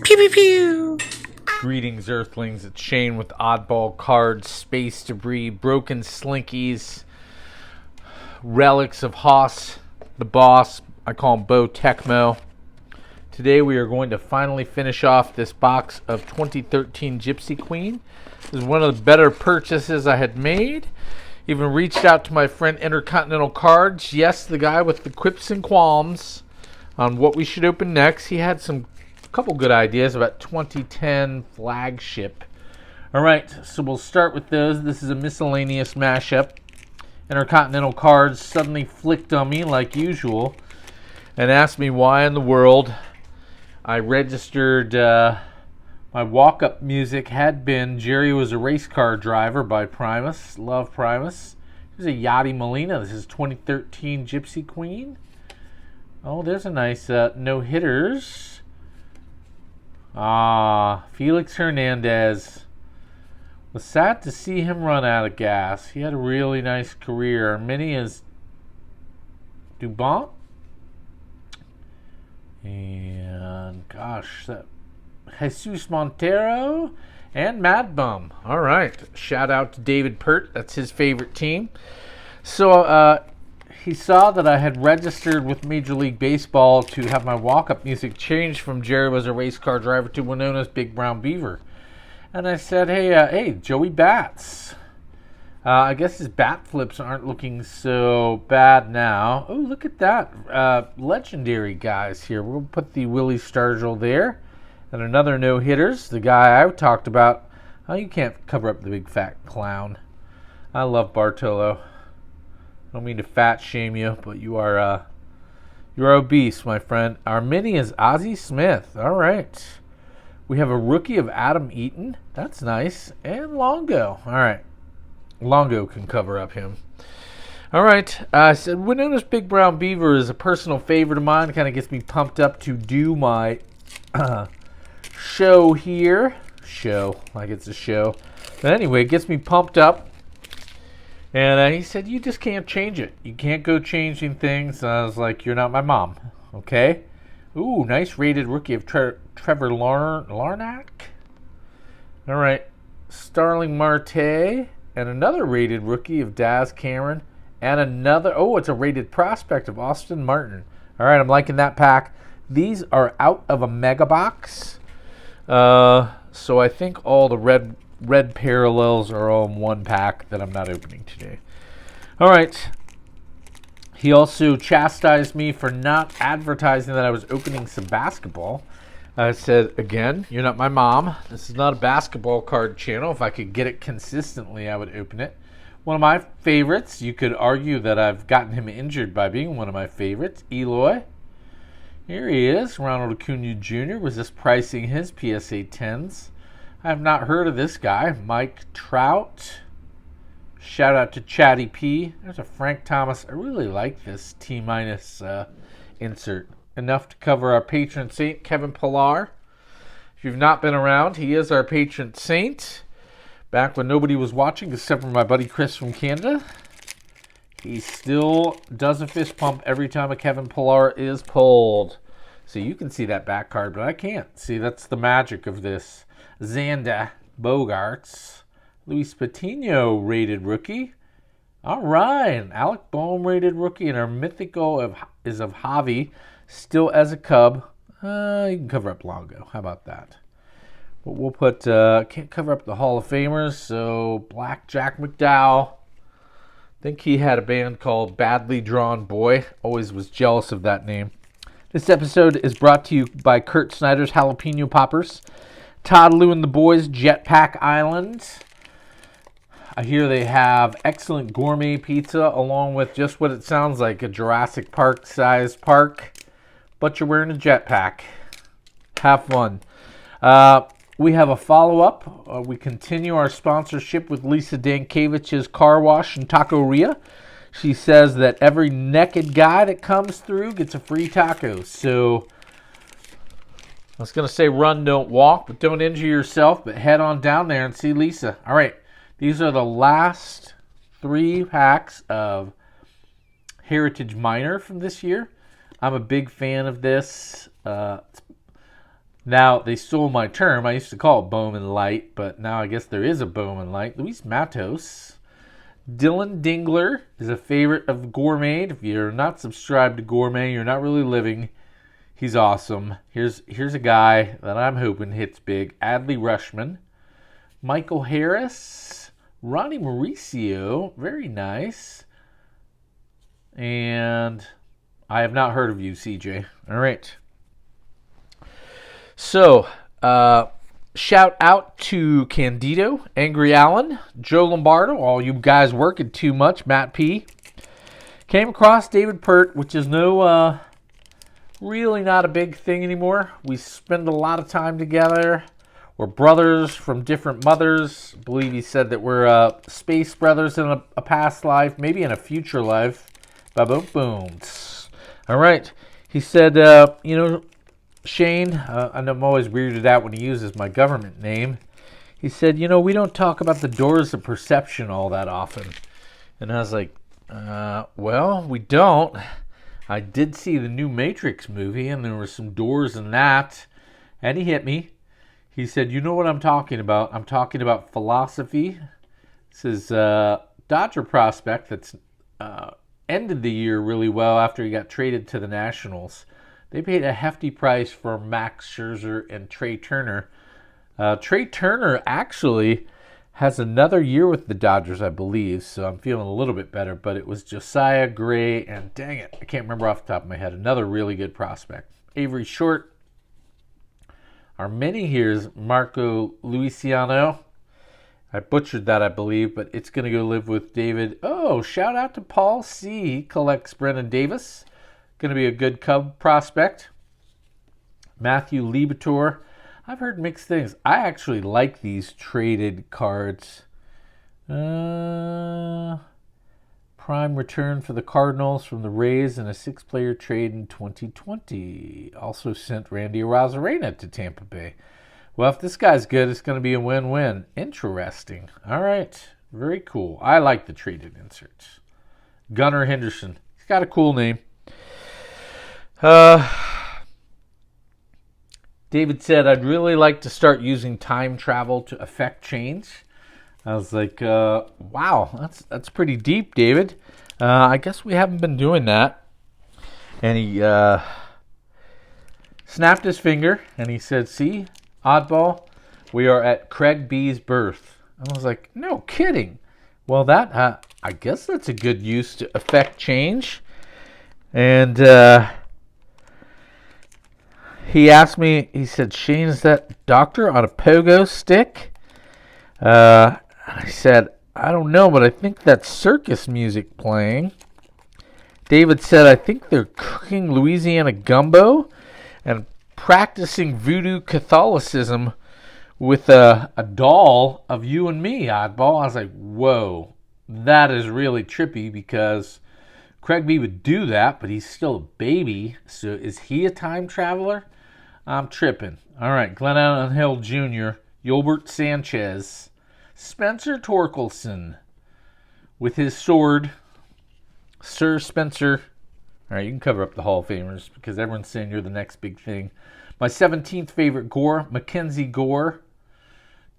Pew pew pew. Greetings, Earthlings. It's Shane with Oddball Cards, Space Debris, Broken Slinkies, Relics of Haas, the Boss. I call him Bo Tecmo. Today we are going to finally finish off this box of 2013 Gypsy Queen. This is one of the better purchases I had made. Even reached out to my friend Intercontinental Cards. Yes, the guy with the quips and qualms on what we should open next. He had some couple good ideas about 2010 flagship. All right, so we'll start with those. This is a miscellaneous mashup. Intercontinental Cards suddenly flicked on me like usual and asked me why in the world I registered my walk-up music had been Jerry Was a Race Car Driver by Primus. Love Primus. Here's a Yachty Molina. This is 2013 Gypsy Queen. Oh, there's a nice no-hitters. Felix Hernandez. Was sad to see him run out of gas. He had a really nice career. Many is Dubont. And gosh, that Jesus Montero and Mad Bum. All right. Shout out to David Peart. That's his favorite team. So he saw that I had registered with Major League Baseball to have my walk-up music changed from Jerry Was a Race Car Driver to Winona's Big Brown Beaver. And I said, hey, Joey Bats. I guess his bat flips aren't looking so bad now. Oh, look at that. Legendary guys here. We'll put the Willie Stargell there. And another no-hitters. The guy I talked about. Oh, you can't cover up the big fat clown. I love Bartolo. I don't mean to fat shame you, but you're obese, my friend. Our mini is Ozzie Smith. All right. We have a rookie of Adam Eaton. That's nice. And Longo. All right. Longo can cover up him. All right. So Winona's Big Brown Beaver is a personal favorite of mine. It kind of gets me pumped up to do my show here. Show. Like it's a show. But anyway, it gets me pumped up. And he said, you just can't change it. You can't go changing things. And I was like, you're not my mom. Okay? Ooh, nice rated rookie of Trevor Larnach. All right. Starling Marte. And another rated rookie of Daz Cameron. And another, it's a rated prospect of Austin Martin. All right, I'm liking that pack. These are out of a mega box. So I think all the red parallels are all in one pack that I'm not opening today. All right. He also chastised me for not advertising that I was opening some basketball. I said, again, you're not my mom. This is not a basketball card channel. If I could get it consistently, I would open it. One of my favorites, you could argue that I've gotten him injured by being one of my favorites, Eloy. Here he is, Ronald Acuna Jr. Was just pricing his PSA 10s. I have not heard of this guy. Mike Trout. Shout out to Chatty P. There's a Frank Thomas. I really like this T-minus insert. Enough to cover our patron saint, Kevin Pillar. If you've not been around, he is our patron saint. Back when nobody was watching except for my buddy Chris from Canada. He still does a fist pump every time a Kevin Pillar is pulled. So you can see that back card, but I can't. See, that's the magic of this. Xander Bogaerts. Luis Patino rated rookie. All right. Alec Boehm rated rookie. And our mythical is of Javi. Still as a Cub. You can cover up Longo. How about that? But we'll put, can't cover up the Hall of Famers. So Black Jack McDowell. I think he had a band called Badly Drawn Boy. Always was jealous of that name. This episode is brought to you by Kurt Snyder's Jalapeno Poppers. Todd Lou and the Boys, Jetpack Island. I hear they have excellent gourmet pizza along with just what it sounds like, a Jurassic Park-sized park. But you're wearing a jetpack. Have fun. We have a follow-up. We continue our sponsorship with Lisa Dankiewicz's Car Wash and Taqueria. She says that every naked guy that comes through gets a free taco. So I was going to say run, don't walk, but don't injure yourself. But head on down there and see Lisa. All right. These are the last 3 packs of Heritage Minor from this year. I'm a big fan of this. Now, they stole my term. I used to call it Bowman Light, but now I guess there is a Bowman Light. Luis Matos. Dylan Dingler is a favorite of Gourmet. If you're not subscribed to Gourmet, you're not really living. He's awesome. Here's a guy that I'm hoping hits big. Adley Rushman. Michael Harris. Ronnie Mauricio. Very nice. And I have not heard of you, CJ. All right. So, shout out to Candido, Angry Allen, Joe Lombardo, all you guys working too much, Matt P. Came across David Peart, which is really not a big thing anymore. We spend a lot of time together. We're brothers from different mothers. I believe he said that we're space brothers in a past life, maybe in a future life. Ba-boom, boom. All right. He said, Shane, I'm always weirded out when he uses my government name. He said, we don't talk about the doors of perception all that often. And I was like, well, we don't. I did see the new Matrix movie, and there were some doors in that. And he hit me. He said, you know what I'm talking about? I'm talking about philosophy. This is Dodger prospect that's ended the year really well after he got traded to the Nationals. They paid a hefty price for Max Scherzer and Trey Turner. Trey Turner actually has another year with the Dodgers, I believe, so I'm feeling a little bit better. But it was Josiah Gray, and dang it, I can't remember off the top of my head. Another really good prospect. Avery Short. Our mini here is Marco Luciano. I butchered that, I believe, but it's going to go live with David. Oh, shout out to Paul C. He collects Brennan Davis. Going to be a good Cub prospect. Matthew Liebertor. I've heard mixed things. I actually like these traded cards. Prime return for the Cardinals from the Rays in a 6-player trade in 2020. Also sent Randy Arozarena to Tampa Bay. Well, if this guy's good, it's going to be a win-win. Interesting. All right. Very cool. I like the traded inserts. Gunnar Henderson. He's got a cool name. David said, I'd really like to start using time travel to affect change. I was like, wow, that's pretty deep, David. I guess we haven't been doing that. And he snapped his finger and he said, see, Oddball, we are at Craig B's birth. I was like, no kidding. Well, that I guess that's a good use to affect change. And he asked me, he said, Shane, is that doctor on a pogo stick? I said, I don't know, but I think that's circus music playing. David said, I think they're cooking Louisiana gumbo and practicing voodoo Catholicism with a doll of you and me, Oddball. I was like, whoa, that is really trippy because Craig B would do that, but he's still a baby. So is he a time traveler? I'm tripping. All right, Glenn Allen Hill Jr., Yolbert Sanchez, Spencer Torkelson with his sword, Sir Spencer. All right, you can cover up the Hall of Famers because everyone's saying you're the next big thing. My 17th favorite Gore, Mackenzie Gore,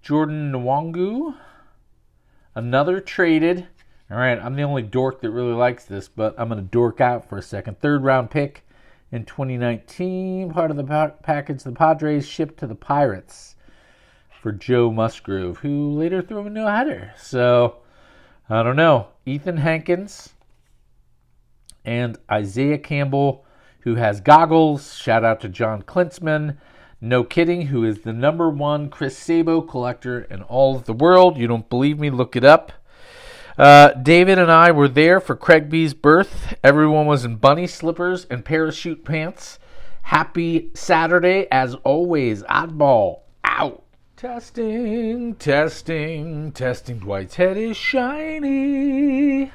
Jordan Nwangu, another traded. All right, I'm the only dork that really likes this, but I'm going to dork out for a second. 3rd round pick in 2019, part of the package the Padres shipped to the Pirates for Joe Musgrove, who later threw him a no-hitter. So, I don't know. Ethan Hankins and Isaiah Campbell, who has goggles. Shout out to John Klinsman. No kidding, who is the #1 Chris Sabo collector in all of the world. You don't believe me? Look it up. David and I were there for Craig B's birth. Everyone was in bunny slippers and parachute pants. Happy Saturday, as always. Oddball out. Testing. Dwight's head is shiny.